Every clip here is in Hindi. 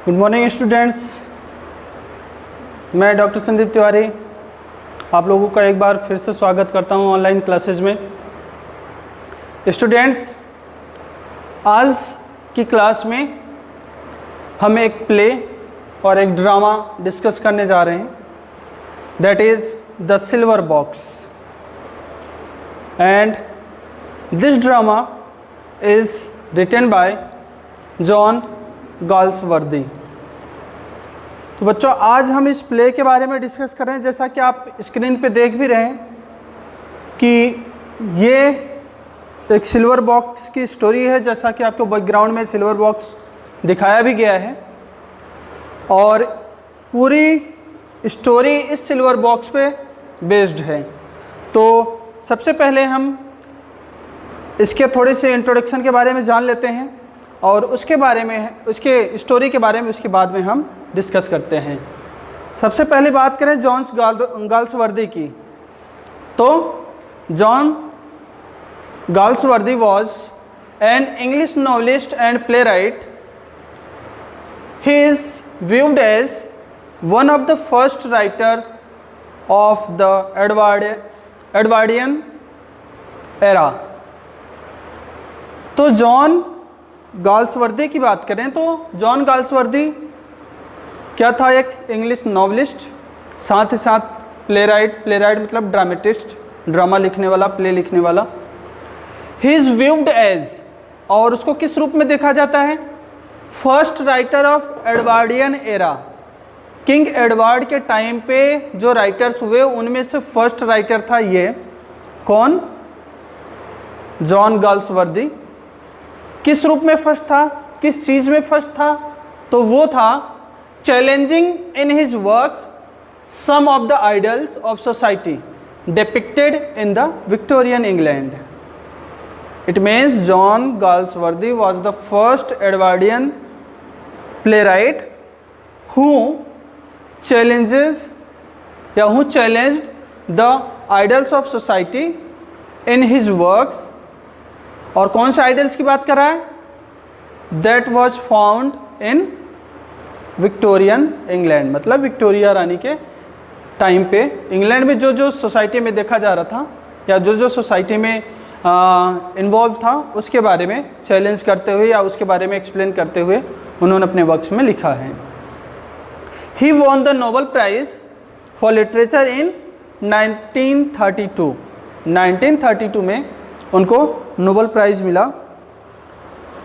गुड मॉर्निंग स्टूडेंट्स, मैं डॉक्टर संदीप तिवारी आप लोगों का एक बार फिर से स्वागत करता हूं ऑनलाइन क्लासेस में। स्टूडेंट्स, आज की क्लास में हम एक प्ले और एक ड्रामा डिस्कस करने जा रहे हैं, that is the silver box. And this drama is written by John Galsworthy. तो बच्चों, आज हम इस प्ले के बारे में डिस्कस कर रहे हैं। जैसा कि आप स्क्रीन पे देख भी रहे हैं कि ये एक सिल्वर बॉक्स की स्टोरी है, जैसा कि आपको बैकग्राउंड में सिल्वर बॉक्स दिखाया भी गया है। और पूरी स्टोरी इस सिल्वर बॉक्स पे बेस्ड है। तो सबसे पहले हम इसके थोड़े से इंट्रोडक्शन के बारे में जान लेते हैं और उसके बारे में, उसके स्टोरी के बारे में उसके बाद में हम डिस्कस करते हैं। सबसे पहले बात करें जॉन गाल्सवर्दी की, तो John Galsworthy was an English novelist and play right. He is viewed as one of the first writers of the Edwardian era। तो जॉन गाल्सवर्दी की बात करें तो जॉन गाल्सवर्दी क्या था? एक इंग्लिश नॉवेलिस्ट, साथ ही साथ प्लेराइट मतलब ड्रामेटिस्ट, ड्रामा लिखने वाला, प्ले लिखने वाला। ही इज़ व्यूड एज, और उसको किस रूप में देखा जाता है? First writer of Edwardian era. King Edward के टाइम पे जो राइटर्स हुए उनमें से फर्स्ट राइटर था ये। कौन? John Galsworthy. किस रूप में फर्स्ट था? किस चीज़ में फर्स्ट था? तो वो था challenging in his work some of the idols of society depicted in the Victorian England. It means John Galsworthy was the first Edwardian playwright who challenged the idols of society in his works। और कौन से आइडल्स की बात कर रहा है? That was found in Victorian England, मतलब विक्टोरिया रानी के टाइम पे इंग्लैंड में जो सोसाइटी में देखा जा रहा था या जो सोसाइटी में इन्वॉल्व था उसके बारे में चैलेंज करते हुए या उसके बारे में एक्सप्लेन करते हुए उन्होंने अपने वर्क्स में लिखा है। He won the Nobel prize for literature in 1932। 1932 में उनको नोबेल प्राइज़ मिला।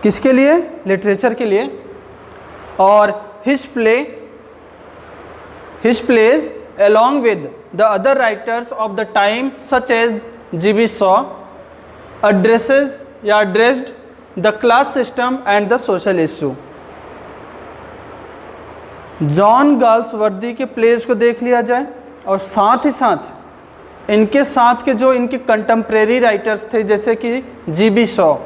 किसके लिए? लिटरेचर के लिए। और his plays along with the other writers of the time such as G.B. Shaw addressed the class system and the social issue। John Galsworthy के प्लेज को देख लिया जाए और साथ ही साथ इनके साथ के जो इनके कंटेम्प्रेरी राइटर्स थे जैसे कि G.B. Shaw,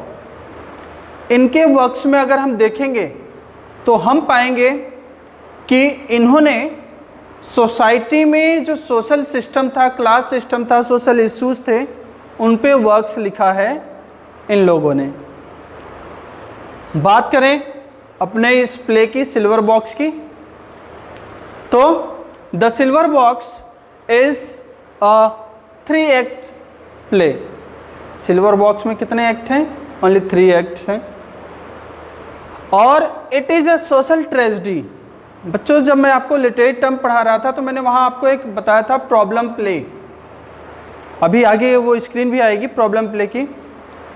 इनके वर्क्स में अगर हम देखेंगे तो हम पाएंगे कि इन्होंने सोसाइटी में जो सोशल सिस्टम था, क्लास सिस्टम था, सोशल इश्यूज थे, उन पे वर्क्स लिखा है इन लोगों ने। बात करें अपने इस प्ले की, सिल्वर बॉक्स की, तो the silver box is a 3 act play. Silver box में कितने एक्ट हैं? ओनली 3 एक्ट्स हैं। और it is a social tragedy. बच्चों, जब मैं आपको लिटरेरी टर्म पढ़ा रहा था तो मैंने वहाँ आपको एक बताया था प्रॉब्लम प्ले। अभी आगे वो स्क्रीन भी आएगी प्रॉब्लम प्ले की।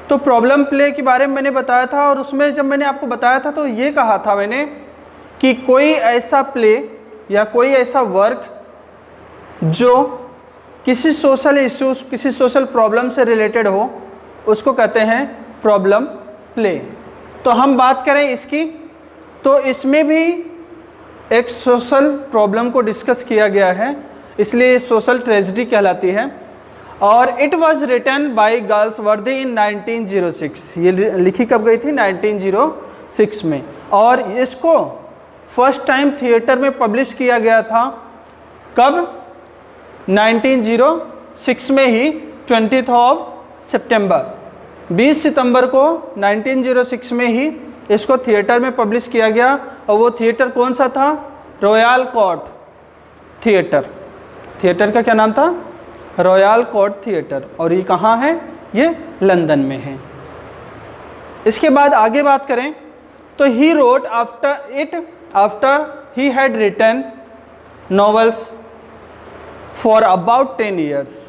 तो प्रॉब्लम प्ले के बारे में मैंने बताया था और उसमें जब मैंने आपको बताया था तो ये कहा था मैंने कि कोई ऐसा प्ले या कोई ऐसा वर्क जो किसी सोशल इश्यूज, किसी सोशल प्रॉब्लम से रिलेटेड हो, उसको कहते हैं प्रॉब्लम प्ले। तो हम बात करें इसकी, तो इसमें भी एक सोशल प्रॉब्लम को डिस्कस किया गया है, इसलिए सोशल ट्रेजेडी कहलाती है। और it was written by Galsworthy in 1906। ये लिखी कब गई थी? 1906 में। और इसको फर्स्ट टाइम थिएटर में पब्लिश किया गया था। कब? 1906 में ही 20 सितंबर 20 सितंबर को 1906 में ही इसको थिएटर में पब्लिश किया गया, और वो थिएटर कौन सा था? Royal court theatre. थिएटर का क्या नाम था? Royal court theatre. और ये कहाँ है? ये लंदन में है। इसके बाद आगे बात करें तो he wrote after he had written novels for about 10 years.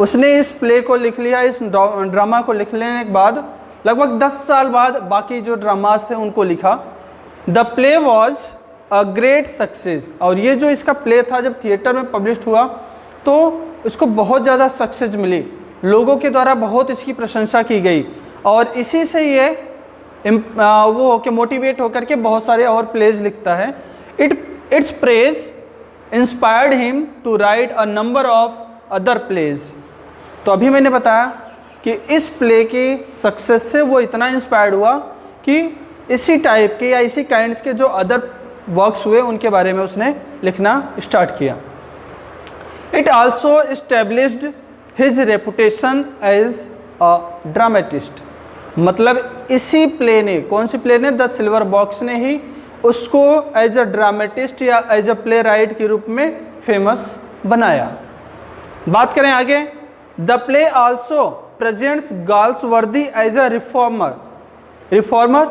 उसने इस प्ले को लिख लिया, इस ड्रामा को लिख लेने के बाद लगभग 10 साल बाद बाकी जो ड्रामास थे उनको लिखा। The play was a great success. और ये जो इसका प्ले था जब थिएटर में पब्लिश हुआ तो इसको बहुत ज़्यादा सक्सेस मिली, लोगों के द्वारा बहुत इसकी प्रशंसा की गई, और इसी से ये वो होकर मोटिवेट होकर के बहुत सारे और प्लेज लिखता है। It's praise inspired him to write a number of other plays. तो अभी मैंने बताया कि इस प्ले की सक्सेस से वो इतना इंस्पायर्ड हुआ कि इसी टाइप के या इसी काइंड्स के जो अदर वर्क्स हुए उनके बारे में उसने लिखना स्टार्ट किया। It also established his reputation as a dramatist. मतलब इसी प्ले ने, कौन सी प्ले ने? द सिल्वर बॉक्स ने ही उसको एज अ ड्रामेटिस्ट या एज अ प्ले राइट के रूप में फेमस बनाया। बात करें आगे, the play also presents Galsworthy as a reformer. Reformer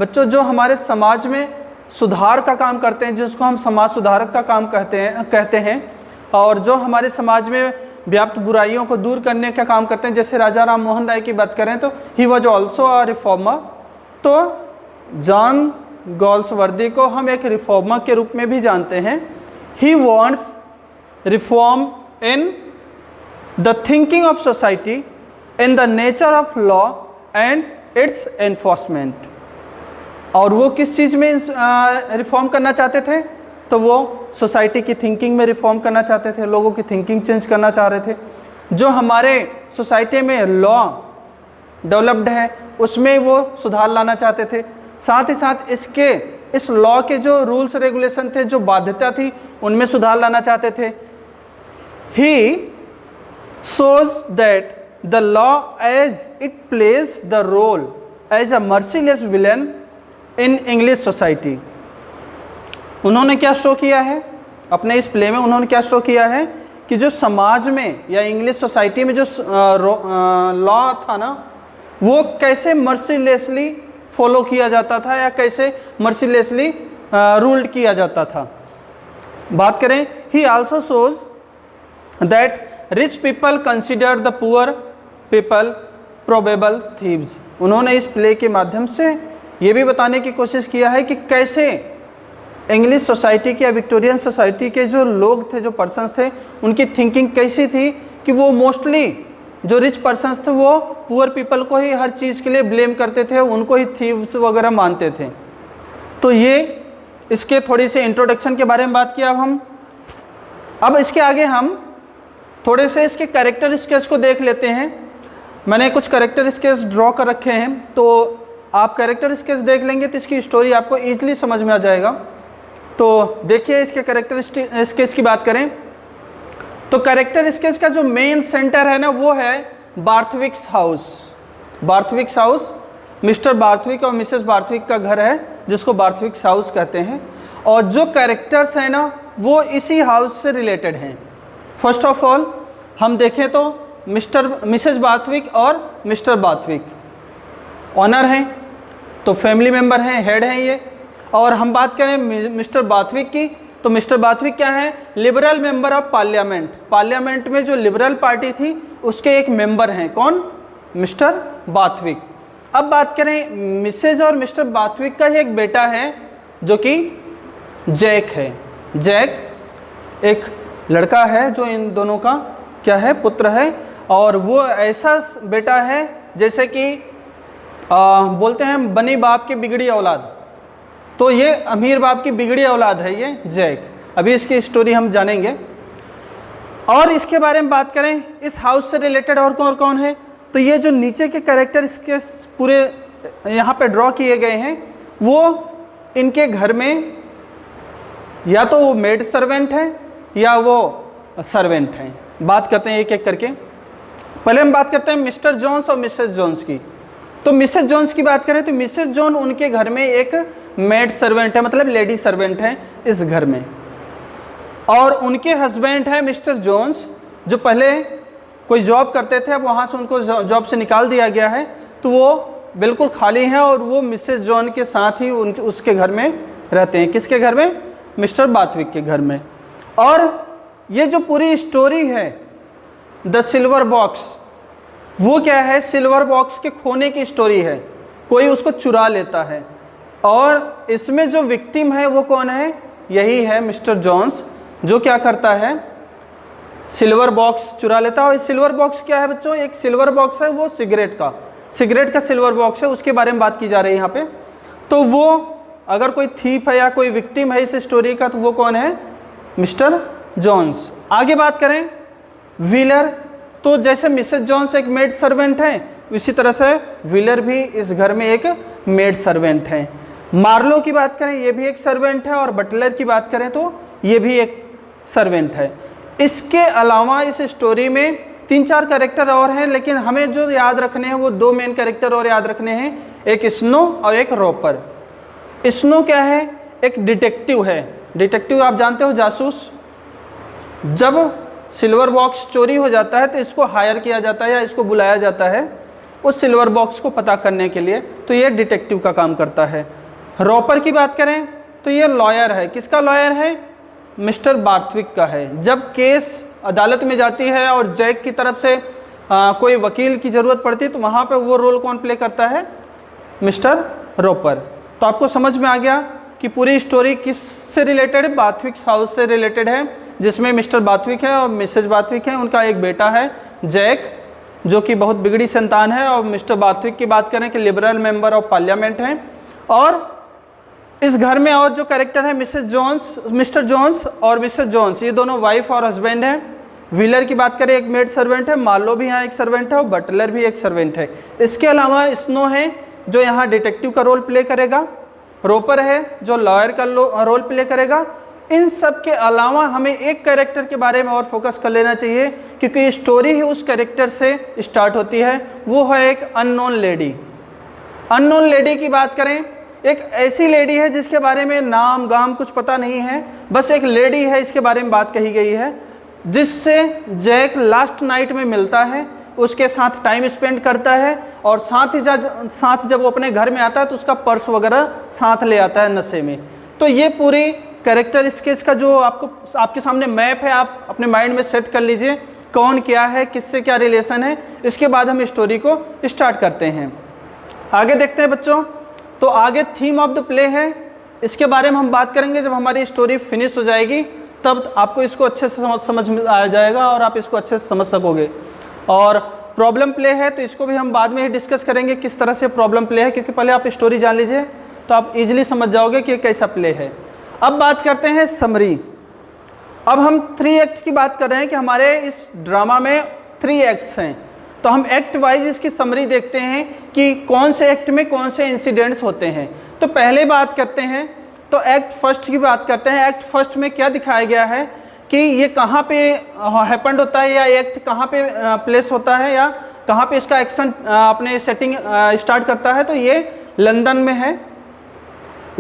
बच्चों जो हमारे समाज में सुधार का काम करते हैं, जिसको हम समाज सुधारक का काम कहते हैं, और जो हमारे समाज में व्याप्त बुराइयों को दूर करने का काम करते हैं। जैसे राजा राम मोहन राय की बात करें तो he was also a reformer. तो जॉन गाल्सवर्दी को हम एक रिफॉर्मर के रूप में भी जानते हैं। He wants reform in the thinking of society, in the nature of law and it's enforcement. और वो किस चीज़ में रिफॉर्म करना चाहते थे? तो वो सोसाइटी की थिंकिंग में रिफॉर्म करना चाहते थे, लोगों की थिंकिंग चेंज करना चाह रहे थे। जो हमारे सोसाइटी में लॉ डेवलप्ड है उसमें वो सुधार लाना चाहते थे। साथ ही साथ इस लॉ के जो रूल्स रेगुलेशन थे, जो बाध्यता थी, उनमें सुधार लाना चाहते थे। ही shows that the law as it plays the role as a merciless villain in English society। उन्होंने क्या शो किया है अपने इस प्ले में? उन्होंने क्या शो किया है कि जो समाज में या इंग्लिश सोसाइटी में जो लॉ था ना, वो कैसे मर्सीलेसली फॉलो किया जाता था या कैसे मर्सीलेसली रूल्ड किया जाता था। बात करें, ही also shows that rich people consider the poor people probable thieves. उन्होंने इस प्ले के माध्यम से ये भी बताने की कोशिश किया है कि कैसे इंग्लिश सोसाइटी के या विक्टोरियन सोसाइटी के जो लोग थे, जो पर्सन्स थे, उनकी थिंकिंग कैसी थी कि वो मोस्टली जो रिच पर्सन्स थे वो पुअर पीपल को ही हर चीज़ के लिए ब्लेम करते थे, उनको ही थीव्स वगैरह मानते थे। तो ये इसके थोड़ी सी इंट्रोडक्शन के बारे में बात किया अब इसके आगे हम थोड़े से इसके कैरेक्टर स्केच को देख लेते हैं। मैंने कुछ कैरेक्टर स्केच ड्रॉ कर रखे हैं, तो आप कैरेक्टर स्केच देख लेंगे तो इसकी स्टोरी आपको ईजिली समझ में आ जाएगा। तो देखिए, इसके कैरेक्टर स्केच की बात करें तो कैरेक्टर स्केच का जो मेन सेंटर है ना, वो है बार्थविक्स हाउस। बार्थविक्स हाउस मिस्टर बार्थविक और मिसेस बार्थविक का घर है, जिसको बार्थविक्स हाउस कहते हैं। और जो कैरेक्टर्स हैं ना, वो इसी हाउस से रिलेटेड हैं। फर्स्ट ऑफ ऑल हम देखें तो मिसेस बार्थविक और मिस्टर बार्थविक ऑनर हैं, तो फैमिली मेम्बर हैं, हेड हैं ये। और हम बात करें मिस्टर बार्थविक की, तो मिस्टर बार्थविक क्या है? Liberal member of parliament. Parliament में जो लिबरल पार्टी थी उसके एक मेंबर हैं। कौन? Mister Barthwick. अब बात करें मिसेज और मिस्टर बार्थविक का ही एक बेटा है जो कि जैक है। जैक एक लड़का है जो इन दोनों का क्या है? पुत्र है। और वो ऐसा बेटा है जैसे कि बोलते हैं बनी बाप की बिगड़ी औलाद, तो ये अमीर बाप की बिगड़ी औलाद है ये जैक। अभी इसकी स्टोरी हम जानेंगे। और इसके बारे में बात करें, इस हाउस से रिलेटेड और कौन कौन है, तो ये जो नीचे के कैरेक्टर इसके पूरे यहाँ पे ड्रॉ किए गए हैं, वो इनके घर में या तो वो मेड सर्वेंट है या वो सर्वेंट हैं। बात करते हैं एक एक करके। पहले हम बात करते हैं मिस्टर जोन्स और मिसेस जोन्स की। तो मिसेस जॉन्स की बात करें तो मिसेस जॉन उनके घर में एक मेड सर्वेंट है, मतलब लेडी सर्वेंट है इस घर में, और उनके हस्बैंड है मिस्टर जॉन्स, जो पहले कोई जॉब करते थे, अब वहाँ से उनको जॉब से निकाल दिया गया है, तो वो बिल्कुल खाली हैं और वो मिसेस जॉन के साथ ही उसके घर में रहते हैं। किसके घर में? मिस्टर बाथविक के घर में। और ये जो पूरी स्टोरी है द सिल्वर बॉक्स, वो क्या है? सिल्वर बॉक्स के खोने की स्टोरी है। कोई उसको चुरा लेता है और इसमें जो विक्टिम है वो कौन है? यही है मिस्टर जॉन्स, जो क्या करता है? सिल्वर बॉक्स चुरा लेता है। और सिल्वर बॉक्स क्या है बच्चों? एक सिल्वर बॉक्स है वो सिगरेट का सिल्वर बॉक्स है, उसके बारे में बात की जा रही है यहाँ पे। तो वो अगर कोई थीफ है या कोई विक्टिम है इस स्टोरी का, तो वो कौन है? Mr Johns. आगे बात करें व्हीलर, तो जैसे मिसेस जॉन्स एक मेड सर्वेंट है, इसी तरह से व्हीलर भी इस घर में एक मेड सर्वेंट है। मार्लो की बात करें, ये भी एक सर्वेंट है, और बटलर की बात करें तो ये भी एक सर्वेंट है। इसके अलावा इस स्टोरी में 3-4 कैरेक्टर और हैं, लेकिन हमें जो याद रखने हैं वो 2 मेन कैरेक्टर और याद रखने हैं, एक स्नो और एक रॉपर। स्नो क्या है? एक डिटेक्टिव है। डिटेक्टिव आप जानते हो, जासूस। जब सिल्वर बॉक्स चोरी हो जाता है तो इसको हायर किया जाता है या इसको बुलाया जाता है उस सिल्वर बॉक्स को पता करने के लिए, तो ये डिटेक्टिव का काम करता है। रॉपर की बात करें तो ये लॉयर है। किसका लॉयर है? मिस्टर बार्थविक का है। जब केस अदालत में जाती है और जैक की तरफ से कोई वकील की ज़रूरत पड़ती है, तो वहाँ पे वो रोल कौन प्ले करता है? मिस्टर रॉपर। तो आपको समझ में आ गया कि पूरी स्टोरी किस से रिलेटेड है? बाथविक हाउस से रिलेटेड है, जिसमें मिस्टर बाथविक है और मिसेज बाथविक है। उनका एक बेटा है जैक, जो कि बहुत बिगड़ी संतान है, और मिस्टर बाथविक की बात करें कि लिबरल मेंबर ऑफ पार्लियामेंट हैं। और इस घर में और जो कैरेक्टर है मिसेस जॉन्स, मिस्टर जॉन्स और मिसेस जॉन्स, ये दोनों वाइफ और हस्बैंड हैं। व्हीलर की बात करें एक मेड सर्वेंट है, मार्लो भी यहाँ एक सर्वेंट है, और बटलर भी एक सर्वेंट है। इसके अलावा स्नो है जो यहाँ डिटेक्टिव का रोल प्ले करेगा, रोपर है जो लॉयर का रोल प्ले करेगा। इन सब के अलावा हमें एक कैरेक्टर के बारे में और फोकस कर लेना चाहिए, क्योंकि स्टोरी ही उस कैरेक्टर से स्टार्ट होती है, वो है एक अननोन लेडी। अननोन लेडी की बात करें, एक ऐसी लेडी है जिसके बारे में नाम गाम कुछ पता नहीं है, बस एक लेडी है इसके बारे में बात कही गई है, जिससे जैक लास्ट नाइट में मिलता है, उसके साथ टाइम स्पेंड करता है, और साथ जब वो अपने घर में आता है तो उसका पर्स वगैरह साथ ले आता है नशे में। तो ये पूरी कैरेक्टर स्केच का जो आपके सामने मैप है, आप अपने माइंड में सेट कर लीजिए कौन क्या है, किससे क्या रिलेशन है। इसके बाद हम स्टोरी को स्टार्ट करते हैं। आगे देखते हैं बच्चों। तो आगे थीम ऑफ द प्ले है, इसके बारे में हम बात करेंगे जब हमारी स्टोरी फिनिश हो जाएगी, तब आपको इसको अच्छे से समझ में आ जाएगा और आप इसको अच्छे से समझ सकोगे। और प्रॉब्लम प्ले है तो इसको भी हम बाद में ही डिस्कस करेंगे किस तरह से प्रॉब्लम प्ले है, क्योंकि पहले आप स्टोरी जान लीजिए तो आप इजीली समझ जाओगे कि कैसा प्ले है। अब बात करते हैं समरी। अब हम 3 एक्ट की बात कर रहे हैं कि हमारे इस ड्रामा में 3 एक्ट्स हैं, तो हम एक्ट वाइज इसकी समरी देखते हैं कि कौन से एक्ट में कौन से इंसिडेंट्स होते हैं। तो पहले बात करते हैं तो एक्ट फर्स्ट की बात करते हैं। एक्ट फर्स्ट में क्या दिखाया गया है कि ये कहाँ पे हैपेंड होता है, या एक्ट कहाँ पे प्लेस होता है, या कहाँ पे इसका एक्शन अपने सेटिंग स्टार्ट करता है। तो ये लंदन में है,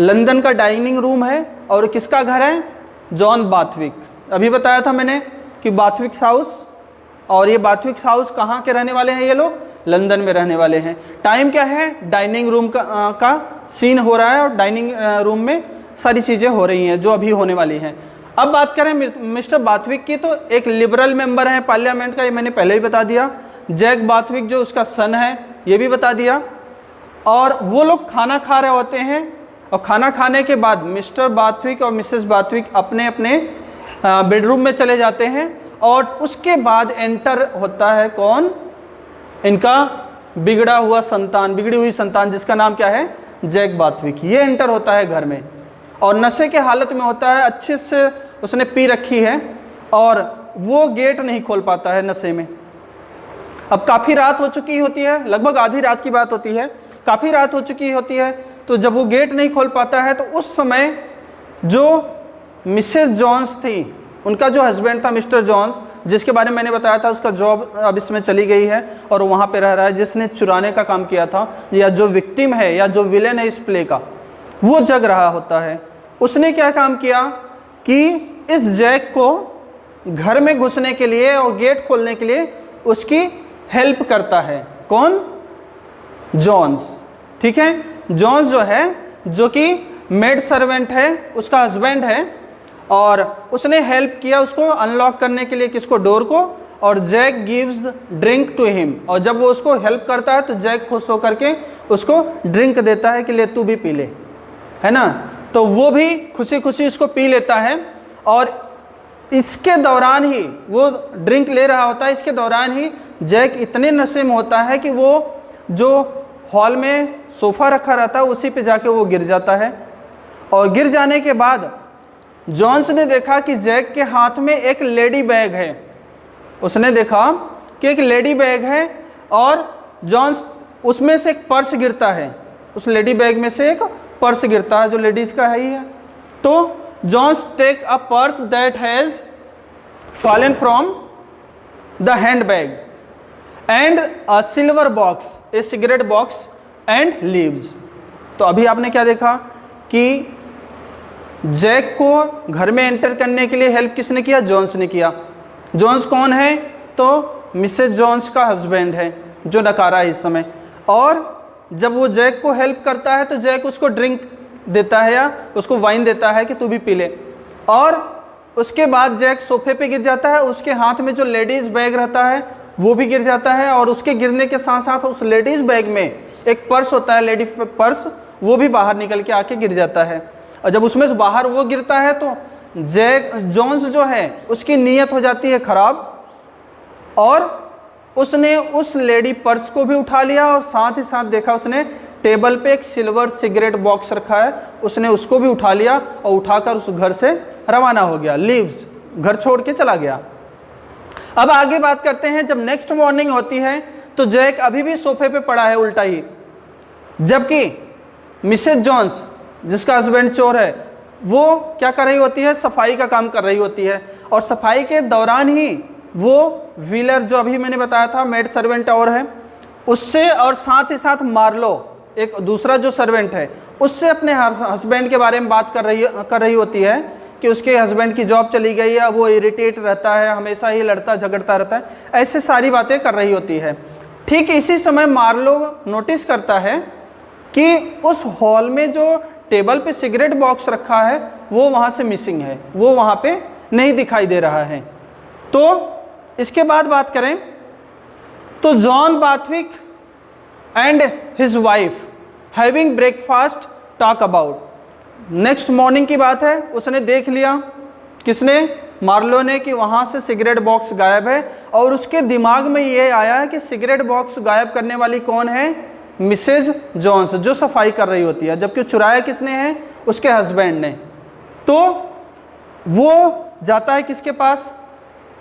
लंदन का डाइनिंग रूम है, और किसका घर है? जॉन बाथविक। अभी बताया था मैंने कि बाथविक हाउस, और ये बाथविक हाउस कहाँ के रहने वाले हैं? ये लोग लंदन में रहने वाले हैं। टाइम क्या है? डाइनिंग रूम का सीन हो रहा है, और डाइनिंग रूम में सारी चीज़ें हो रही हैं जो अभी होने वाली हैं। अब बात करें मिस्टर बाथविक की, तो एक लिबरल मेंबर है पार्लियामेंट का, ये मैंने पहले ही बता दिया। जैक बाथविक जो उसका सन है, ये भी बता दिया। और वो लोग खाना खा रहे होते हैं, और खाना खाने के बाद मिस्टर बाथविक और मिसेस बाथविक अपने अपने बेडरूम में चले जाते हैं, और उसके बाद एंटर होता है कौन? इनका बिगड़ी हुई संतान जिसका नाम क्या है? जैक बाथविक। ये एंटर होता है घर में, और नशे के हालत में होता है, अच्छे से उसने पी रखी है, और वो गेट नहीं खोल पाता है नशे में। अब काफ़ी रात हो चुकी होती है, लगभग आधी रात की बात होती है, काफ़ी रात हो चुकी होती है। तो जब वो गेट नहीं खोल पाता है, तो उस समय जो मिसेस जॉन्स थी, उनका जो हस्बैंड था मिस्टर जॉन्स, जिसके बारे में मैंने बताया था उसका जॉब अब इसमें चली गई है और वहाँ पे रह रहा है, जिसने चुराने का काम किया था, या जो विक्टिम है या जो विलेन है इस प्ले का, वो जग रहा होता है। उसने क्या काम किया कि इस जैक को घर में घुसने के लिए और गेट खोलने के लिए उसकी हेल्प करता है। कौन? जॉन्स। ठीक है, जॉन्स जो है, जो कि मेड सर्वेंट है, उसका हस्बैंड है, और उसने हेल्प किया उसको अनलॉक करने के लिए, किसको? डोर को। और Jack gives drink to him, और जब वो उसको हेल्प करता है तो जैक खुश होकर के उसको ड्रिंक देता है कि ले तू भी पी ले, है ना। तो वो भी खुशी खुशी इसको पी लेता है, और इसके दौरान ही वो ड्रिंक ले रहा होता है, इसके दौरान ही जैक इतने नशे में होता है कि वो जो हॉल में सोफ़ा रखा रहता है उसी पे जाके वो गिर जाता है। और गिर जाने के बाद जॉन्स ने देखा कि जैक के हाथ में एक लेडी बैग है। उसने देखा कि एक लेडी बैग है, और जॉन्स उसमें से एक पर्स गिरता है, उस लेडी बैग में से एक पर्स गिरता है जो लेडीज़ का है ही है। तो Johns take a purse that has fallen from the handbag and a silver box, a cigarette box and leaves. तो अभी आपने क्या देखा कि जैक को घर में एंटर करने के लिए हेल्प किसने किया? जॉन्स ने किया। जॉन्स कौन है? तो मिसेज जॉन्स का हस्बैंड है जो नकारा है इस समय। और जब वो जैक को हेल्प करता है तो जैक उसको ड्रिंक देता है या उसको वाइन देता है कि तू भी पी ले। और उसके बाद जैक सोफे पे गिर जाता है, उसके हाथ में जो लेडीज़ बैग रहता है वो भी गिर जाता है, और उसके गिरने के साथ साथ उस लेडीज़ बैग में एक पर्स होता है, लेडी पर्स, वो भी बाहर निकल के आके गिर जाता है। और जब उसमें से बाहर वो गिरता है तो जॉन्स जो है उसकी नीयत हो जाती है ख़राब, और उसने उस लेडी पर्स को भी उठा लिया, और साथ ही साथ देखा उसने टेबल पे एक सिल्वर सिगरेट बॉक्स रखा है, उसने उसको भी उठा लिया और उठाकर उस घर से रवाना हो गया, लीव्स, घर छोड़ के चला गया। अब आगे बात करते हैं, जब नेक्स्ट मॉर्निंग होती है तो जैक अभी भी सोफे पे पड़ा है उल्टा ही, जबकि मिसेज जॉन्स जिसका हस्बैंड चोर है वो क्या कर रही होती है? सफाई का काम कर रही होती है। और सफाई के दौरान ही वो व्हीलर, जो अभी मैंने बताया था मेड सर्वेंट और है, उससे और साथ ही साथ मार्लो, एक दूसरा जो सर्वेंट है, उससे अपने हस्बैंड के बारे में बात कर रही होती है कि उसके हस्बैंड की जॉब चली गई है, वो इरिटेट रहता है, हमेशा ही लड़ता झगड़ता रहता है, ऐसे सारी बातें कर रही होती है। ठीक इसी समय मार्लो नोटिस करता है कि उस हॉल में जो टेबल पे सिगरेट बॉक्स रखा है वो वहाँ से मिसिंग है, वो वहाँ पे नहीं दिखाई दे रहा है। तो इसके बाद बात करें तो John Barthwick and his wife having breakfast talk about, next morning की बात है, उसने देख लिया, किसने? मार्लो ने, कि वहाँ से सिगरेट बॉक्स गायब है, और उसके दिमाग में ये आया है कि सिगरेट बॉक्स गायब करने वाली कौन है? मिसेज जॉन्स, जो सफाई कर रही होती है, जबकि चुराया किसने है? उसके हस्बैंड ने। तो वो जाता है किसके पास?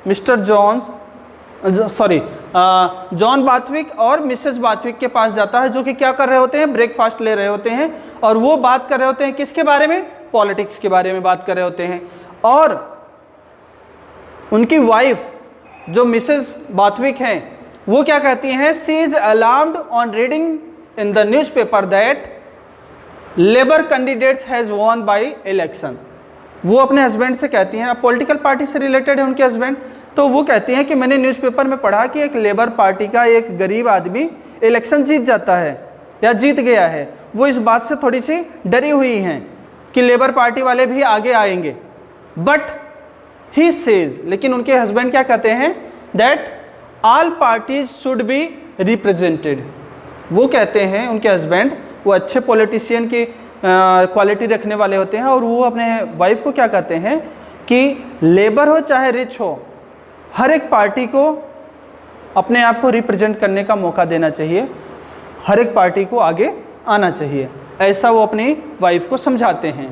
मिस्टर जॉन्स, सॉरी जॉन बाथविक और मिसेज बाथविक के पास जाता है, जो कि क्या कर रहे होते हैं? ब्रेकफास्ट ले रहे होते हैं, और वो बात कर रहे होते हैं किसके बारे में? पॉलिटिक्स के बारे में बात कर रहे होते हैं। और उनकी वाइफ जो मिसेज बाथविक हैं वो क्या कहती हैं? She is alarmed on reading in the newspaper that labour candidates has won by election. वो अपने हस्बैंड से कहती हैं, अब पॉलिटिकल पार्टी से रिलेटेड है उनके हस्बैंड, तो वो कहती हैं कि मैंने न्यूज़पेपर में पढ़ा कि एक लेबर पार्टी का एक गरीब आदमी इलेक्शन जीत जाता है या जीत गया है। वो इस बात से थोड़ी सी डरी हुई हैं कि लेबर पार्टी वाले भी आगे आएंगे। बट ही सेज, लेकिन उनके हस्बैंड क्या कहते हैं? That all parties should be represented. वो कहते हैं उनके हस्बैंड, वो अच्छे पॉलिटिशियन की क्वालिटी रखने वाले होते हैं, और वो अपने वाइफ को क्या कहते हैं कि लेबर हो चाहे रिच हो, हर एक पार्टी को अपने आप को रिप्रेजेंट करने का मौका देना चाहिए, हर एक पार्टी को आगे आना चाहिए, ऐसा वो अपनी वाइफ को समझाते हैं।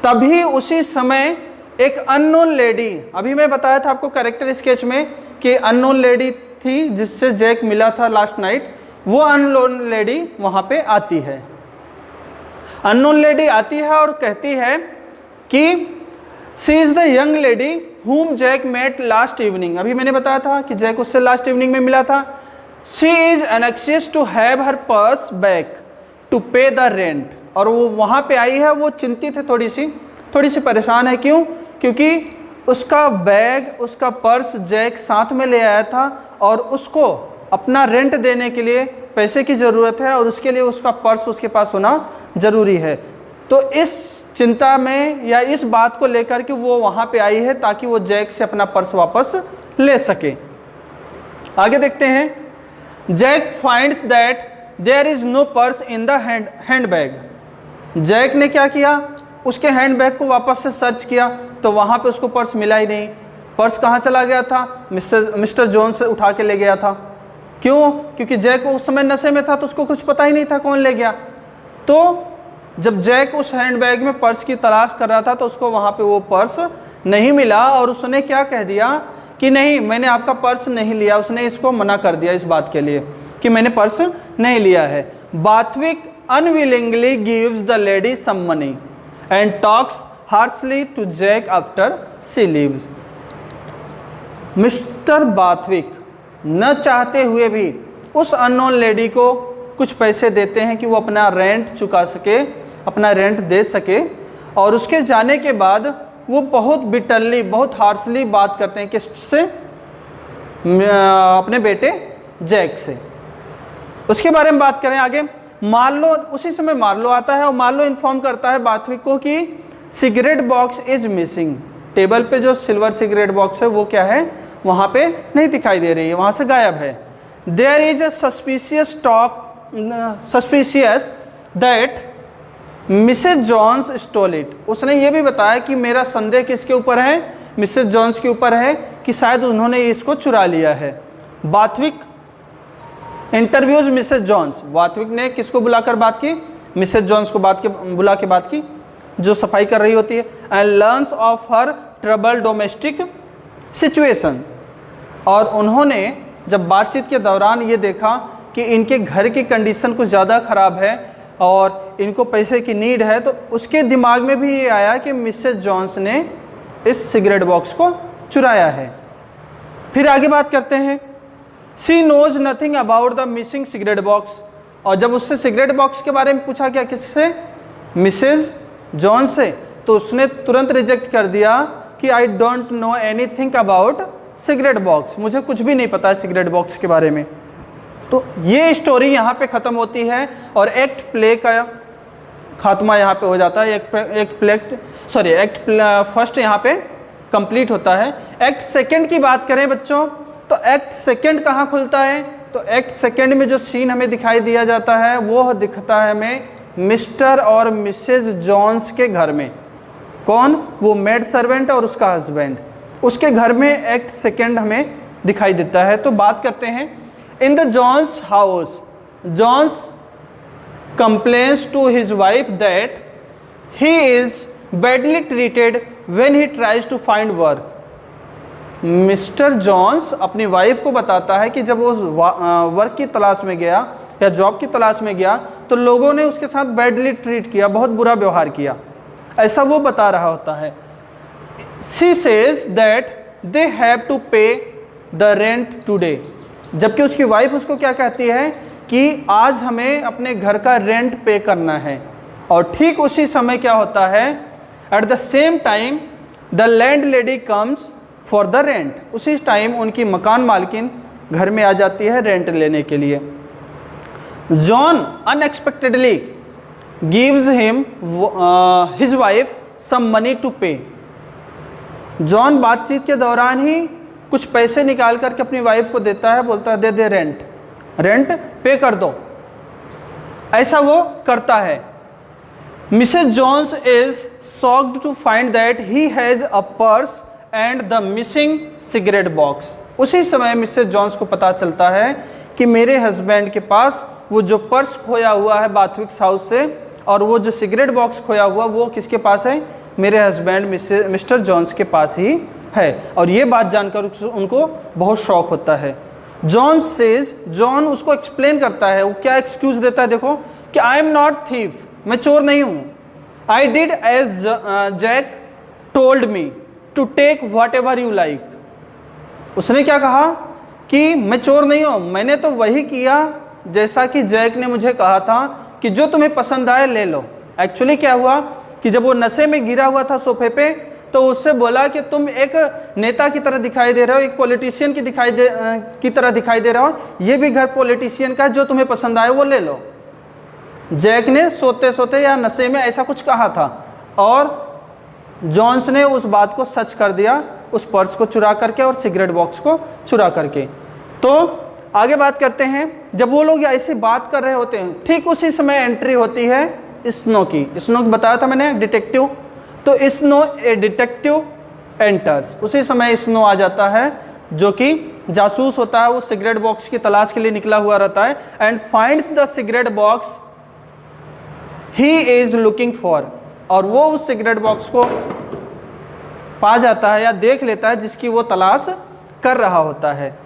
तभी उसी समय एक अननोन लेडी, अभी मैं बताया था आपको कैरेक्टर स्केच में कि अननोन लेडी थी जिससे जैक मिला था लास्ट नाइट, वो अननोन लेडी वहाँ पे आती है। अननोन लेडी आती है और कहती है कि she is the young lady whom Jack met last evening, अभी मैंने बताया था कि जैक उससे लास्ट इवनिंग में मिला था। She is anxious to have her purse back to pay the rent, और वो वहाँ पे आई है, वो चिंतित है, थोड़ी सी परेशान है। क्यों? क्योंकि उसका बैग, उसका पर्स जैक साथ में ले आया था और उसको अपना रेंट देने के लिए पैसे की ज़रूरत है, और उसके लिए उसका पर्स उसके पास होना ज़रूरी है। तो इस चिंता में या इस बात को लेकर के वो वहाँ पे आई है ताकि वो जैक से अपना पर्स वापस ले सके। आगे देखते हैं। Jack finds that there is no purse in the handbag. Jack ने क्या किया, उसके हैंड बैग को वापस से सर्च किया तो वहाँ पे उसको पर्स मिला ही नहीं। पर्स कहाँ चला गया था? मिस्टर जोन्स से उठा के ले गया था। क्यों? क्योंकि जैक उस समय नशे में था तो उसको कुछ पता ही नहीं था कौन ले गया। तो जब जैक उस हैंड बैग में पर्स की तलाश कर रहा था तो उसको वहाँ पे वो पर्स नहीं मिला, और उसने क्या कह दिया कि नहीं, मैंने आपका पर्स नहीं लिया। उसने इसको मना कर दिया इस बात के लिए कि मैंने पर्स नहीं लिया है। Barthwick unwillingly gives the lady some money and talks harshly to Jack after she leaves. Mr Barthwick न चाहते हुए भी उस अननोन लेडी को कुछ पैसे देते हैं कि वो अपना रेंट चुका सके, अपना रेंट दे सके, और उसके जाने के बाद वो बहुत बिटरली, बहुत हार्शली बात करते हैं किससे? अपने बेटे जैक से। उसके बारे में बात करें आगे। मार्लो, उसी समय मार्लो आता है और मार्लो इन्फॉर्म करता है बाथविक को कि cigarette box is missing. Table पे जो सिल्वर सिगरेट बॉक्स है वो क्या है, वहाँ पे नहीं दिखाई दे रही है, वहाँ से गायब है। There is a suspicious that Mrs Johns stole it. उसने ये भी बताया कि मेरा संदेह किसके ऊपर है? मिसेज जॉन्स के ऊपर है कि शायद उन्होंने इसको चुरा लिया है। बाथविक इंटरव्यूज मिसेज जॉन्स। बाथविक ने किसको बुलाकर बात की? मिसेज जॉन्स को बुला के बात की, जो सफाई कर रही होती है। And learns of her trouble domestic situation. और उन्होंने जब बातचीत के दौरान ये देखा कि इनके घर की कंडीशन कुछ ज़्यादा ख़राब है और इनको पैसे की नीड है, तो उसके दिमाग में भी ये आया कि मिसेज जॉन्स ने इस सिगरेट बॉक्स को चुराया है। फिर आगे बात करते हैं। She knows nothing about the missing cigarette box. और जब उससे सिगरेट बॉक्स के बारे में पूछा गया, किससे? मिसेज जॉन से, तो उसने तुरंत रिजेक्ट कर दिया कि I don't know anything about cigarette box, मुझे कुछ भी नहीं पता है सिगरेट बॉक्स के बारे में। तो ये स्टोरी यहाँ पे ख़त्म होती है और एक्ट प्ले का खात्मा यहाँ पे हो जाता है। एक्ट फर्स्ट यहाँ पे कंप्लीट होता है। एक्ट सेकंड की बात करें बच्चों, तो एक्ट सेकंड कहाँ खुलता है? तो एक्ट सेकंड में जो सीन हमें दिखाई दिया जाता है वो दिखता है हमें मिस्टर और मिसेज जॉन्स के घर में। कौन? वो मेड सर्वेंट और उसका हस्बैंड, उसके घर में एक्ट सेकंड हमें दिखाई देता है। तो बात करते हैं। In the Johns house, Johns complains to his wife that he is badly treated when he tries to find work. Mr Johns अपनी वाइफ को बताता है कि जब वो वर्क की तलाश में गया या जॉब की तलाश में गया तो लोगों ने उसके साथ बैडली ट्रीट किया, बहुत बुरा व्यवहार किया, ऐसा वो बता रहा होता है। She says that they have to pay the rent today। जबकि उसकी वाइफ उसको क्या कहती है कि आज हमें अपने घर का रेंट पे करना है। और ठीक उसी समय क्या होता है, at the same time the land lady comes for the rent. उसी टाइम उनकी मकान मालकिन घर में आ जाती है रेंट लेने के लिए। John unexpectedly gives him his wife some money to pay. John बातचीत के दौरान ही कुछ पैसे निकाल करके अपनी वाइफ को देता है, बोलता है दे दे रेंट पे कर दो, ऐसा वो करता है। Mrs Johns is shocked to find that he has a purse and the missing cigarette box. उसी समय मिसेज जॉन्स को पता चलता है कि मेरे हस्बैंड के पास वो जो पर्स खोया हुआ है बाथविक्स हाउस से, और वो जो सिगरेट बॉक्स खोया हुआ वो किसके पास है? मेरे हस्बैंड मिस्टर जॉन्स के पास ही है। और ये बात जानकर उनको बहुत शौक होता है। जॉन उसको एक्सप्लेन करता है, वो क्या एक्सक्यूज़ देता है देखो, कि आई एम नॉट थीफ, मैं चोर नहीं हूँ। I did as Jack told me to take whatever you like. उसने क्या कहा कि मैं चोर नहीं हूँ, मैंने तो वही किया जैसा कि जैक ने मुझे कहा था कि जो तुम्हें पसंद आए ले लो। एक्चुअली क्या हुआ कि जब वो नशे में गिरा हुआ था सोफे पे, तो उससे बोला कि तुम एक नेता की तरह दिखाई दे रहे हो, एक पॉलिटिशियन की तरह दिखाई दे रहे हो, ये भी घर पॉलिटिशियन का, जो तुम्हें पसंद आए वो ले लो। जैक ने सोते सोते या नशे में ऐसा कुछ कहा था और जॉन्स ने उस बात को सच कर दिया, उस पर्स को चुरा करके और सिगरेट बॉक्स को चुरा करके। तो आगे बात करते हैं, जब वो लोग ऐसी बात कर रहे होते हैं, ठीक उसी समय एंट्री होती है स्नो की। स्नो बताया था मैंने, डिटेक्टिव। तो स्नो ए डिटेक्टिव एंटर्स, उसी समय स्नो आ जाता है जो कि जासूस होता है, वो सिगरेट बॉक्स की तलाश के लिए निकला हुआ रहता है। And finds the cigarette box he is looking for, और वो उस सिगरेट बॉक्स को पा जाता है या देख लेता है जिसकी वो तलाश कर रहा होता है।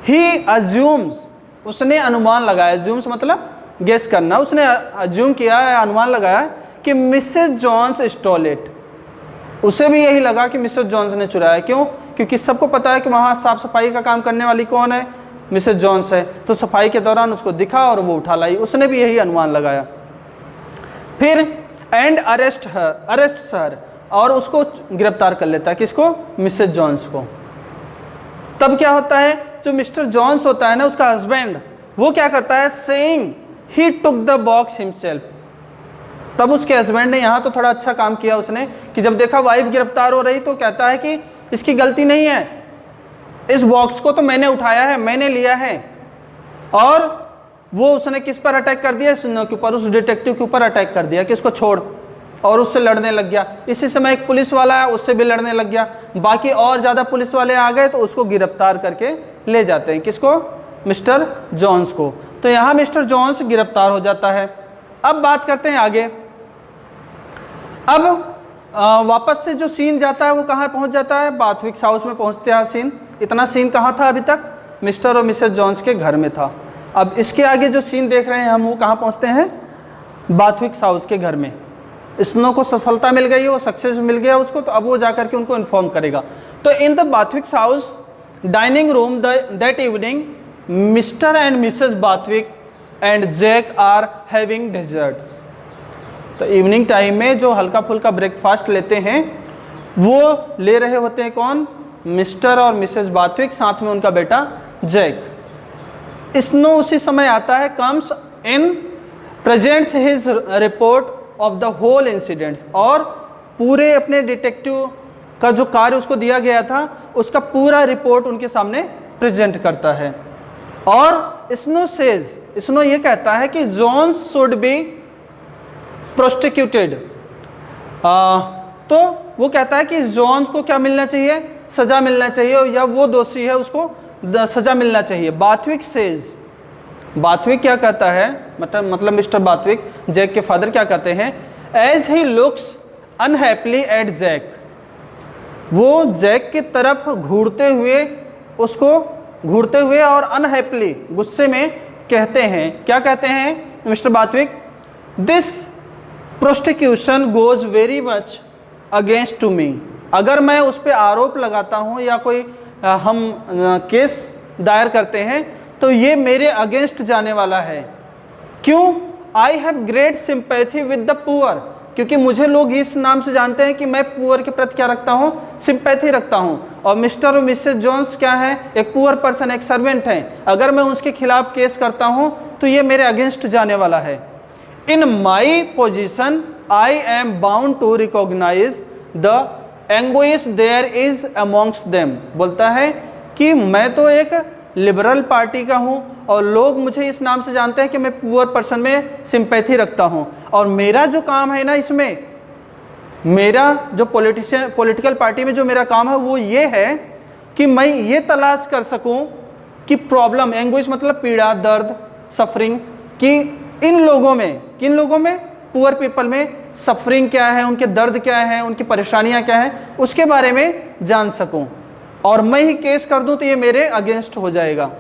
ही अज्यूम्स, उसने अनुमान लगाया, अज्यूम्स मतलब गेस करना, उसने अज्यूम किया है, अनुमान लगाया कि मिसेस जॉन्स स्टोल इट। उसे भी यही लगा कि मिसेस जॉन्स ने चुराया। क्यों? क्योंकि सबको पता है कि वहाँ साफ सफाई का काम करने वाली कौन है, मिसेस जॉन्स है। तो सफाई के दौरान उसको दिखा और वो उठा लाई, उसने भी यही अनुमान लगाया। फिर एंड अरेस्ट हर, और उसको गिरफ्तार कर लेता है। किसको? मिसेस जॉन्स को। तब क्या होता है, जो मिस्टर जॉन्स होता है ना, उसका हस्बैंड, वो क्या करता है, saying he took the box himself. तब उसके हस्बैंड ने यहाँ तो थोड़ा अच्छा काम किया उसने, कि जब देखा वाइफ गिरफ्तार हो रही तो कहता है कि इसकी गलती नहीं है, इस बॉक्स को तो मैंने उठाया है, मैंने लिया है। और वो उसने किस पर अटैक कर दिया, स्नो के ऊपर, उस डिटेक्टिव के ऊपर अटैक कर दिया कि इसको छोड़, और उससे लड़ने लग गया। इसी समय एक पुलिस वाला है, उससे भी लड़ने लग गया। बाकी और ज़्यादा पुलिस वाले आ गए तो उसको गिरफ्तार करके ले जाते हैं। किसको? मिस्टर जॉन्स को। तो यहाँ मिस्टर जॉन्स गिरफ्तार हो जाता है। अब बात करते हैं आगे। अब वापस से जो सीन जाता है वो कहाँ पहुँच जाता है, बाथविक्स हाउस में पहुँचते हैं सीन। इतना सीन कहाँ था अभी तक, मिस्टर और मिसेस जॉन्स के घर में था। अब इसके आगे जो सीन देख रहे हैं हम, वो कहाँ पहुँचते हैं, बाथविक्स हाउस के घर में। स्नो को सफलता मिल गई, वो सक्सेस मिल गया उसको, तो अब वो जाकर के उनको इन्फॉर्म करेगा। तो in the Barthwick's house dining room that evening Mr and Mrs Barthwick and Jack are having desserts. तो इवनिंग टाइम में जो हल्का फुल्का ब्रेकफास्ट लेते हैं, वो ले रहे होते हैं कौन, मिस्टर और मिसेस बाथविक, साथ में उनका बेटा जैक। स्नो उसी समय आता है, comes in, presents his report of the whole incidents, और पूरे अपने डिटेक्टिव का जो कार्य उसको दिया गया था उसका पूरा रिपोर्ट उनके सामने प्रेजेंट करता है। और स्नो ये कहता है कि जॉन्स शुड बी प्रोसिक्यूटेड। तो वो कहता है कि जॉन्स को क्या मिलना चाहिए, सजा मिलना चाहिए, या वो दोषी है उसको सजा मिलना चाहिए। बाथविक सेज, बाथविक क्या कहता है, मतलब मिस्टर बाथविक, जैक के फादर क्या कहते हैं, as he looks unhappily at Jack, वो जैक की तरफ घूरते हुए और अनहैप्पीली, गुस्से में कहते हैं, क्या कहते हैं Mr Barthwick, this prosecution goes very much against to me. अगर मैं उस पर आरोप लगाता हूँ या कोई हम केस दायर करते हैं तो ये मेरे अगेंस्ट जाने वाला है। क्यों? I have great sympathy with the poor, क्योंकि मुझे लोग इस नाम से जानते हैं कि मैं पुअर के प्रति क्या रखता हूँ, सिंपैथी रखता हूँ। और मिस्टर और मिसेस जॉन्स क्या है, एक पुअर पर्सन, एक सर्वेंट है। अगर मैं उसके खिलाफ केस करता हूँ तो ये मेरे अगेंस्ट जाने वाला है। In my position I am bound to recognise the anguish there is amongst them. बोलता है कि मैं तो एक लिबरल पार्टी का हूँ और लोग मुझे इस नाम से जानते हैं कि मैं पुअर पर्सन में सिंपैथी रखता हूँ। और मेरा जो काम है ना, इसमें मेरा जो पॉलिटिकल पार्टी में जो मेरा काम है वो ये है कि मैं ये तलाश कर सकूँ कि प्रॉब्लम, एंग्विश मतलब पीड़ा, दर्द, सफरिंग, कि इन लोगों में, किन लोगों में, पुअर पीपल में सफरिंग क्या है, उनके दर्द क्या है, उनकी परेशानियां क्या हैं, उसके बारे में जान सकूं। और मैं ही केस कर दूं तो ये मेरे अगेंस्ट हो जाएगा।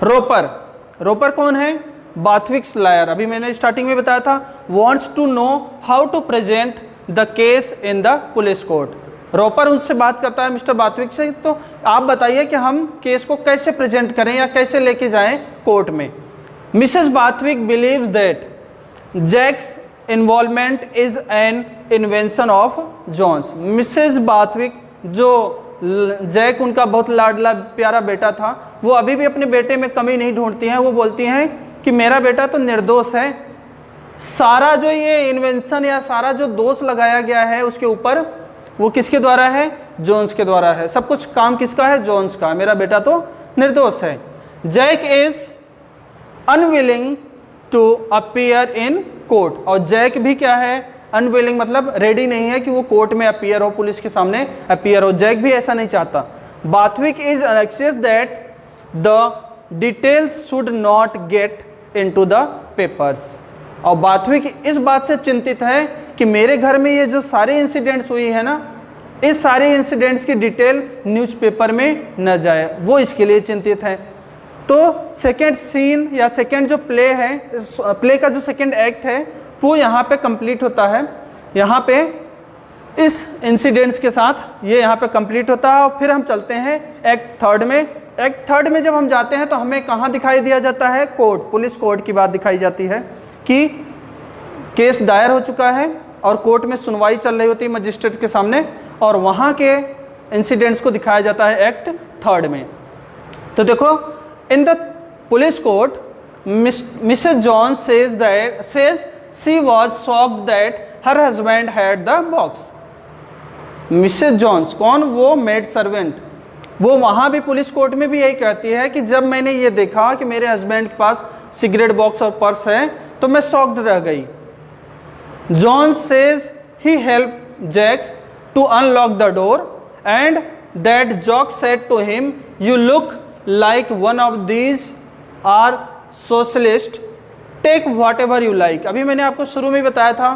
रोपर कौन है? Barthwick's lawyer. अभी मैंने स्टार्टिंग में बताया था, wants to know how to present the case in the police court. Roper उनसे बात करता है मिस्टर बाथविक से, तो आप बताइए कि हम केस को कैसे प्रेजेंट करें या कैसे लेके जाएं कोर्ट में। Mrs Barthwick believes that Jack's involvement is an invention of Jones's. Mrs Barthwick, जो जैक उनका बहुत लाडला प्यारा बेटा था, वो अभी भी अपने बेटे में कमी नहीं ढूंढती हैं। वो बोलती हैं कि मेरा बेटा तो निर्दोष है, सारा जो ये इन्वेंशन या सारा जो दोष लगाया गया है उसके ऊपर वो किसके द्वारा है, जोन्स के द्वारा है। सब कुछ काम किसका है, जोन्स का। मेरा बेटा तो निर्दोष है। Jack is unwilling to appear in court, और जैक भी क्या है, अनविलिंग मतलब रेडी नहीं है कि वो कोर्ट में अपीयर हो, पुलिस के सामने अपीयर हो। जैक भी ऐसा नहीं चाहता। Barthwick is anxious that the details should not get into the papers, और बाथविक इस बात से चिंतित है कि मेरे घर में ये जो सारे इंसिडेंट्स हुई है ना, इस सारे इंसिडेंट्स की डिटेल न्यूज़पेपर में न जाए, वो इसके लिए चिंतित है। तो सेकेंड सीन या सेकेंड जो प्ले है, प्ले का जो सेकेंड एक्ट है वो यहाँ पे कंप्लीट होता है। यहाँ पे इस इंसिडेंट्स के साथ ये यहाँ पे कंप्लीट होता है। और फिर हम चलते हैं एक्ट थर्ड में। एक्ट थर्ड में जब हम जाते हैं तो हमें कहाँ दिखाई दिया जाता है, कोर्ट, पुलिस कोर्ट की बात दिखाई जाती है कि केस दायर हो चुका है और कोर्ट में सुनवाई चल रही होती है मजिस्ट्रेट के सामने, और वहाँ के इंसिडेंट्स को दिखाया जाता है एक्ट थर्ड में। तो देखो, इन the police court Mrs John says she was shocked that her husband had the box। Mrs Johns कौन, वो मेड सर्वेंट, वो वहाँ भी पुलिस कोर्ट में भी यही कहती है कि जब मैंने ये देखा कि मेरे हस्बैंड के पास सिगरेट बॉक्स और पर्स है तो मैं शॉक्ड रह गई। John says he help Jack to unlock the door and that Jack said to him you look like one of these are socialist, take whatever you like. अभी मैंने आपको शुरू में बताया था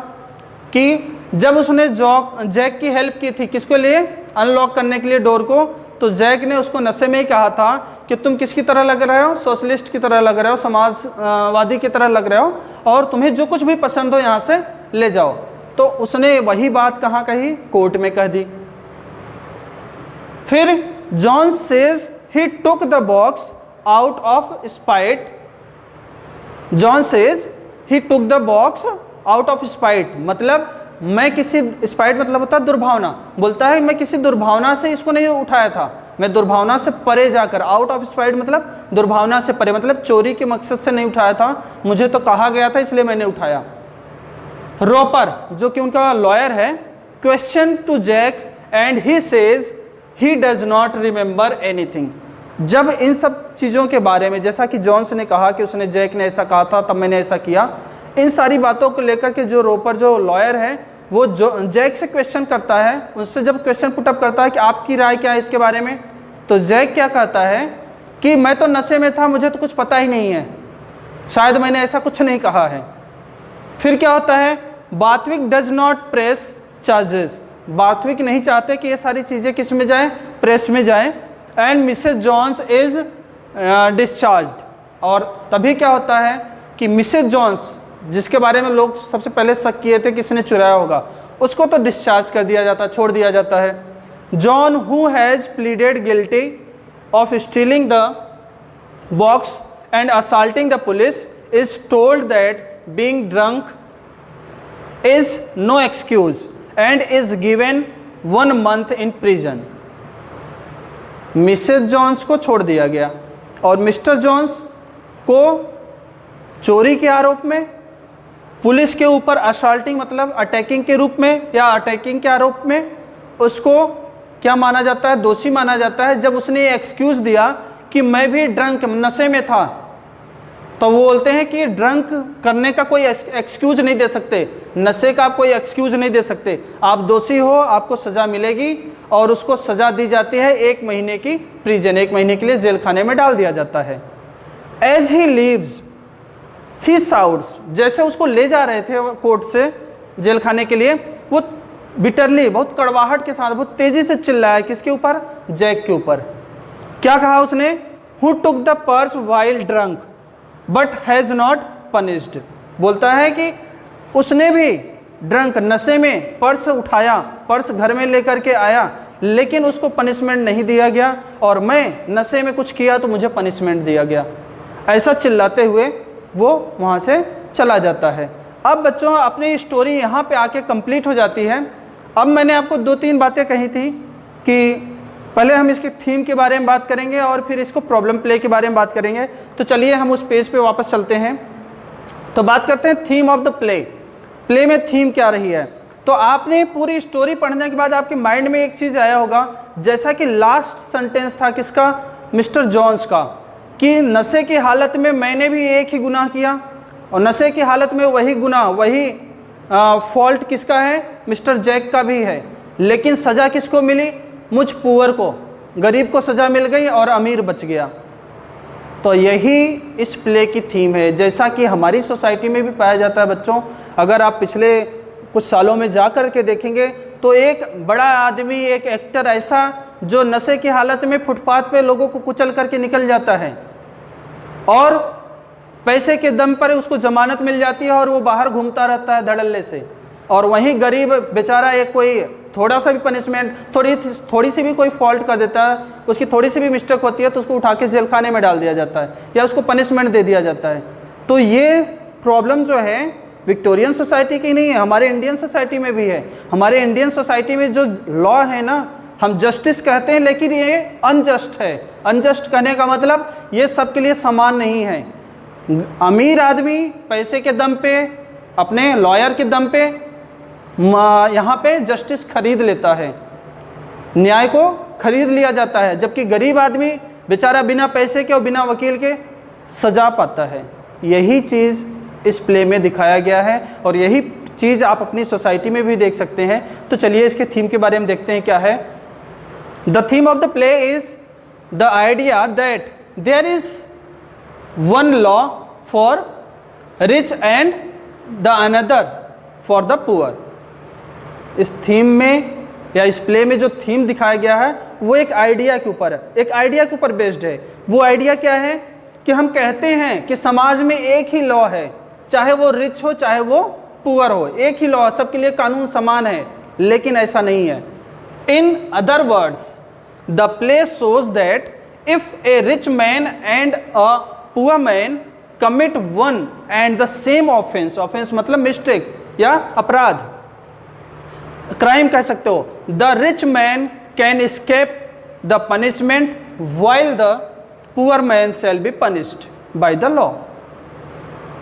कि जब उसने जैक की हेल्प की थी, किसके लिए, अनलॉक करने के लिए डोर को, तो जैक ने उसको नशे में ही कहा था कि तुम किसकी तरह लग रहे हो, सोशलिस्ट की तरह लग रहे हो, समाजवादी की तरह लग रहे हो, और तुम्हें जो कुछ भी पसंद हो यहाँ से ले जाओ। तो उसने वही बात कहाँ कही, कोर्ट में कह दी। फिर John says he took the box out of spite. John says he took the box out of spite, मतलब मैं किसी, स्पाइट मतलब होता है दुर्भावना, बोलता है मैं किसी दुर्भावना से इसको नहीं उठाया था, मैं दुर्भावना से परे जाकर, आउट ऑफ स्पाइट मतलब दुर्भावना से परे, मतलब चोरी के मकसद से नहीं उठाया था, मुझे तो कहा गया था इसलिए मैंने उठाया। रॉपर जो कि उनका लॉयर है, question to Jack and he says he does not remember anything. जब इन सब चीज़ों के बारे में, जैसा कि जॉन्स ने कहा कि उसने जैक ने ऐसा कहा था तब मैंने ऐसा किया, इन सारी बातों को लेकर के जो रॉपर जो लॉयर है वो जो जैक से क्वेश्चन करता है, उससे जब क्वेश्चन पुटअप करता है कि आपकी राय क्या है इसके बारे में, तो जैक क्या कहता है कि मैं तो नशे में था, मुझे तो कुछ पता ही नहीं है, शायद मैंने ऐसा कुछ नहीं कहा है। फिर क्या होता है, बाथविक डज नॉट प्रेस चार्जेस, बाथविक नहीं चाहते कि ये सारी चीज़ें किस में जाए, प्रेस में जाए, and Mrs Johns is discharged. और तभी क्या होता है कि मिसेस जॉन्स, जिसके बारे में लोग सबसे पहले शक किए थे किसने चुराया होगा, उसको तो डिस्चार्ज कर दिया जाता है, छोड़ दिया जाता है। John who has pleaded guilty of stealing the box and assaulting the police is told that being drunk is no excuse and is given 1 month in prison. Mrs Jones को छोड़ दिया गया और मिस्टर जॉन्स को चोरी के आरोप में, पुलिस के ऊपर असॉल्टिंग मतलब अटैकिंग के रूप में या अटैकिंग के आरोप में उसको क्या माना जाता है, दोषी माना जाता है। जब उसने ये एक्सक्यूज़ दिया कि मैं भी ड्रंक, नशे में था, तो वो बोलते हैं कि ड्रंक करने का कोई एक्सक्यूज नहीं दे सकते, नशे का आप कोई एक्सक्यूज नहीं दे सकते, आप दोषी हो, आपको सज़ा मिलेगी, और उसको सज़ा दी जाती है 1 महीने की प्रिजन, 1 महीने के लिए जेल खाने में डाल दिया जाता है। As he leaves he shouts, जैसे उसको ले जा रहे थे कोर्ट से जेल खाने के लिए, वो बिटरली, बहुत कड़वाहट के साथ, बहुत तेज़ी से चिल्लाया, किसके ऊपर, जैक के ऊपर। क्या कहा उसने, who took the purse while drunk but has not punished, बोलता है कि उसने भी ड्रंक, नशे में पर्स उठाया, पर्स घर में लेकर के आया, लेकिन उसको पनिशमेंट नहीं दिया गया, और मैं नशे में कुछ किया तो मुझे पनिशमेंट दिया गया। ऐसा चिल्लाते हुए वो वहाँ से चला जाता है। अब बच्चों अपनी स्टोरी यहाँ पे आके कंप्लीट हो जाती है। अब मैंने आपको 2-3 बातें कही थी कि पहले हम इसके थीम के बारे में बात करेंगे और फिर इसको प्रॉब्लम प्ले के बारे में बात करेंगे। तो चलिए हम उस पेज पे वापस चलते हैं। तो बात करते हैं theme of the play. Play में थीम क्या रही है। तो आपने पूरी स्टोरी पढ़ने के बाद आपके माइंड में एक चीज़ आया होगा, जैसा कि लास्ट सेंटेंस था किसका, मिस्टर जॉन्स का, कि नशे की हालत में मैंने भी एक ही गुनाह किया, और नशे की हालत में वही गुनाह, वही फॉल्ट किसका है, मिस्टर जैक का भी है, लेकिन सज़ा किसको मिली, मुझ पुअर को, गरीब को सज़ा मिल गई और अमीर बच गया। तो यही इस प्ले की थीम है, जैसा कि हमारी सोसाइटी में भी पाया जाता है बच्चों। अगर आप पिछले कुछ सालों में जा कर के देखेंगे तो एक बड़ा आदमी, एक एक्टर ऐसा जो नशे की हालत में फुटपाथ पे लोगों को कुचल करके निकल जाता है और पैसे के दम पर उसको जमानत मिल जाती है और वो बाहर घूमता रहता है धड़ल्ले से, और वहीं गरीब बेचारा एक कोई थोड़ा सा भी पनिशमेंट, थोड़ी सी भी कोई फॉल्ट कर देता है, उसकी थोड़ी सी भी मिस्टेक होती है तो उसको उठा के जेल खाने में डाल दिया जाता है या उसको पनिशमेंट दे दिया जाता है। तो ये प्रॉब्लम जो है विक्टोरियन सोसाइटी की नहीं है, हमारे इंडियन सोसाइटी में भी है। हमारे इंडियन सोसाइटी में जो लॉ है ना, हम जस्टिस कहते हैं, लेकिन ये अनजस्ट है। अनजस्ट कहने का मतलब ये सबके लिए समान नहीं है। अमीर आदमी पैसे के दम पे, अपने लॉयर के दम पे यहाँ पे जस्टिस खरीद लेता है, न्याय को खरीद लिया जाता है, जबकि गरीब आदमी बेचारा बिना पैसे के और बिना वकील के सजा पाता है। यही चीज़ इस प्ले में दिखाया गया है और यही चीज़ आप अपनी सोसाइटी में भी देख सकते हैं। तो चलिए इसके थीम के बारे में देखते हैं क्या है। The theme of the play is the idea that there is one law for rich and the another for the poor. इस थीम में या इस प्ले में जो थीम दिखाया गया है वो एक आइडिया के ऊपर है, एक आइडिया के ऊपर बेस्ड है। वो आइडिया क्या है कि हम कहते हैं कि समाज में एक ही लॉ है, चाहे वो रिच हो चाहे वो पुअर हो, एक ही लॉ, सबके लिए कानून समान है, लेकिन ऐसा नहीं है। In other words the play shows that if A rich man and a poor man commit one and the same offence, offence मतलब मिस्टेक या अपराध, क्राइम कह सकते हो, the rich man can escape the punishment while the poor man shell be punished by the law.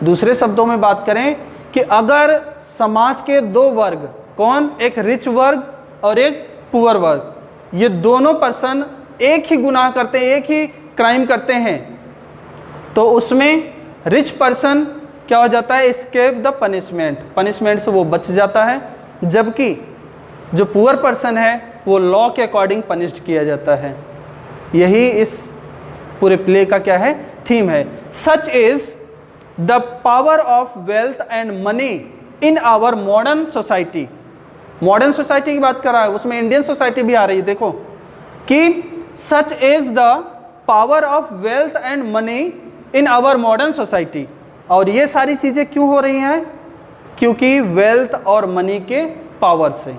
दूसरे शब्दों में बात करें कि अगर समाज के दो वर्ग, कौन, एक रिच वर्ग और एक पुअर वर्ग, ये दोनों पर्सन एक ही गुनाह करते हैं, एक ही क्राइम करते हैं, तो उसमें रिच पर्सन क्या हो जाता है, एस्केप द पनिशमेंट, पनिशमेंट से वो बच जाता है, जबकि जो पुअर पर्सन है वो लॉ के अकॉर्डिंग पनिश्ड किया जाता है। यही इस पूरे प्ले का क्या है, थीम है। Such is the power of wealth and money in our modern society. Modern society की बात कर रहा है, उसमें इंडियन सोसाइटी भी आ रही है। देखो कि such is the power of wealth and money in our modern society. और ये सारी चीज़ें क्यों हो रही हैं, क्योंकि वेल्थ और मनी के पावर से।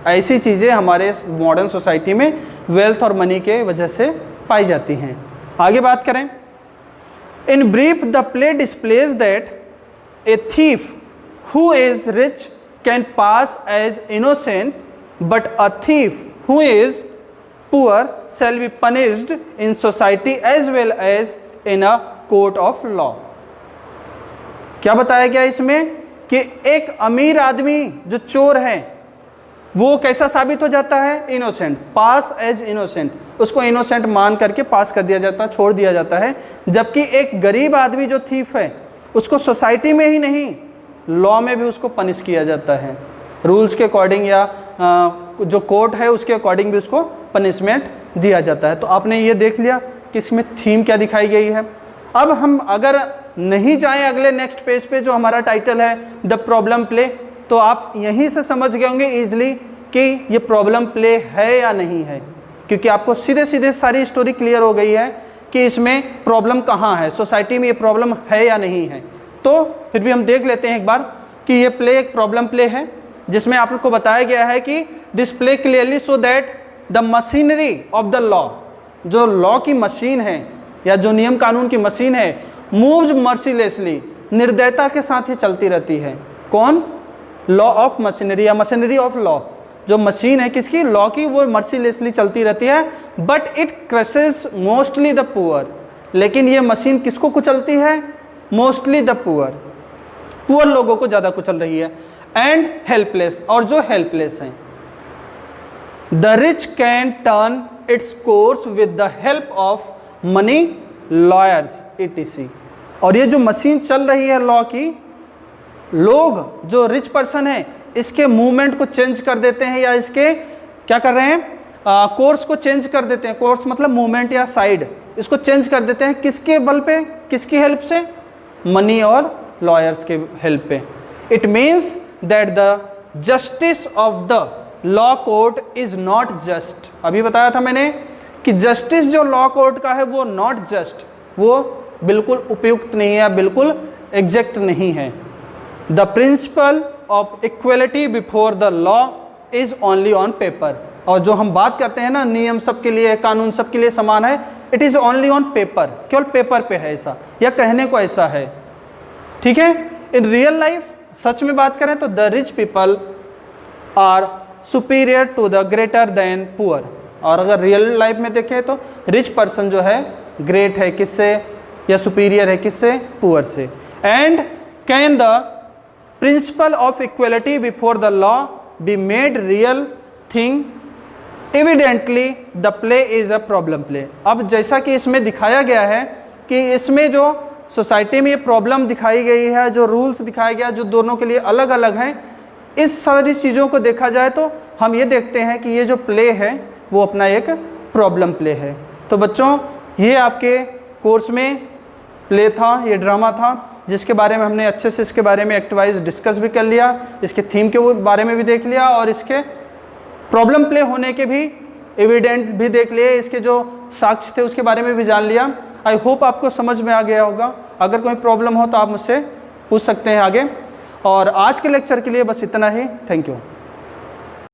ऐसी चीज़ें हमारे मॉडर्न सोसाइटी में वेल्थ और मनी के वजह से पाई जाती हैं। आगे बात करें, in brief the play displays that a thief who is rich can pass as innocent but a thief who is poor shall be punished in society as well as in a court of law. क्या बताया गया इसमें कि एक अमीर आदमी जो चोर है वो कैसा साबित हो जाता है, इनोसेंट, पास एज इनोसेंट, उसको इनोसेंट मान करके पास कर दिया जाता है, छोड़ दिया जाता है। जबकि एक गरीब आदमी जो थीफ है उसको सोसाइटी में ही नहीं, लॉ में भी उसको पनिश किया जाता है, रूल्स के अकॉर्डिंग या जो कोर्ट है उसके अकॉर्डिंग भी उसको पनिशमेंट दिया जाता है। तो आपने ये देख लिया कि इसमें थीम क्या दिखाई गई है। अब हम अगर नहीं जाएं अगले नेक्स्ट पेज पे जो हमारा टाइटल है द प्रॉब्लम प्ले, तो आप यहीं से समझ गए होंगे ईजिली कि ये प्रॉब्लम प्ले है या नहीं है, क्योंकि आपको सीधे सीधे सारी स्टोरी क्लियर हो गई है कि इसमें प्रॉब्लम कहाँ है, सोसाइटी में ये प्रॉब्लम है या नहीं है। तो फिर भी हम देख लेते हैं एक बार कि ये प्ले एक प्रॉब्लम प्ले है, जिसमें आप लोग को बताया गया है कि this play clearly so that the machinery of the law, जो लॉ की मशीन है या जो नियम कानून की मशीन है, मूव्स मर्सीलेसली, निर्दयता के साथ ही चलती रहती है। कौन? लॉ ऑफ मशीनरी या मशीनरी ऑफ लॉ, जो मशीन है किसकी? लॉ की, वो मर्सीलेसली चलती रहती है। But it crushes mostly the poor, लेकिन ये मशीन किसको कुचलती है? मोस्टली द पुअर, पुअर लोगों को ज़्यादा कुचल रही है। एंड हेल्पलेस, और जो हेल्पलेस हैं। The rich can turn its course with the help of money, lawyers etc। और ये जो मशीन चल रही है लॉ की, लोग जो रिच पर्सन है इसके मूवमेंट को चेंज कर देते हैं, या इसके क्या कर रहे हैं? कोर्स को चेंज कर देते हैं। कोर्स मतलब मूवमेंट या साइड, इसको चेंज कर देते हैं। किसके बल पे? किसकी हेल्प से? मनी और लॉयर्स के हेल्प पे। It means that the justice of the law court is not just. अभी बताया था मैंने कि जस्टिस जो लॉ कोर्ट का है वो नॉट जस्ट, वो बिल्कुल उपयुक्त नहीं है, बिल्कुल एग्जैक्ट नहीं है। The principle of equality before the law is only on paper. और जो हम बात करते हैं ना, नियम सबके लिए, कानून सबके लिए समान है, it is only on paper, केवल पेपर पे है ऐसा, या कहने को ऐसा है। ठीक है। इन रियल लाइफ सच में बात करें तो the rich people are superior to the greater than poor. और अगर रियल लाइफ में देखें तो रिच पर्सन जो है ग्रेट है किससे, या सुपीरियर है किससे? पुअर से। And can the principle of equality before the law be made real thing? Evidently the play is a problem play. अब जैसा कि इसमें दिखाया गया है कि इसमें जो सोसाइटी में ये प्रॉब्लम दिखाई गई है, जो रूल्स दिखाया गया, जो दोनों के लिए अलग अलग हैं, इस सारी चीज़ों को देखा जाए तो हम ये देखते हैं कि ये जो प्ले है वो अपना एक प्रॉब्लम प्ले है। तो बच्चों, ये आपके कोर्स में प्ले था, ये ड्रामा था, जिसके बारे में हमने अच्छे से इसके बारे में एक्टिवाइज डिस्कस भी कर लिया, इसके थीम के बारे में भी देख लिया, और इसके प्रॉब्लम प्ले होने के भी एविडेंट भी देख लिए, इसके जो साक्ष्य थे उसके बारे में भी जान लिया। आई होप आपको समझ में आ गया होगा। अगर कोई प्रॉब्लम हो तो आप मुझसे पूछ सकते हैं आगे। और आज के लेक्चर के लिए बस इतना ही। Thank you.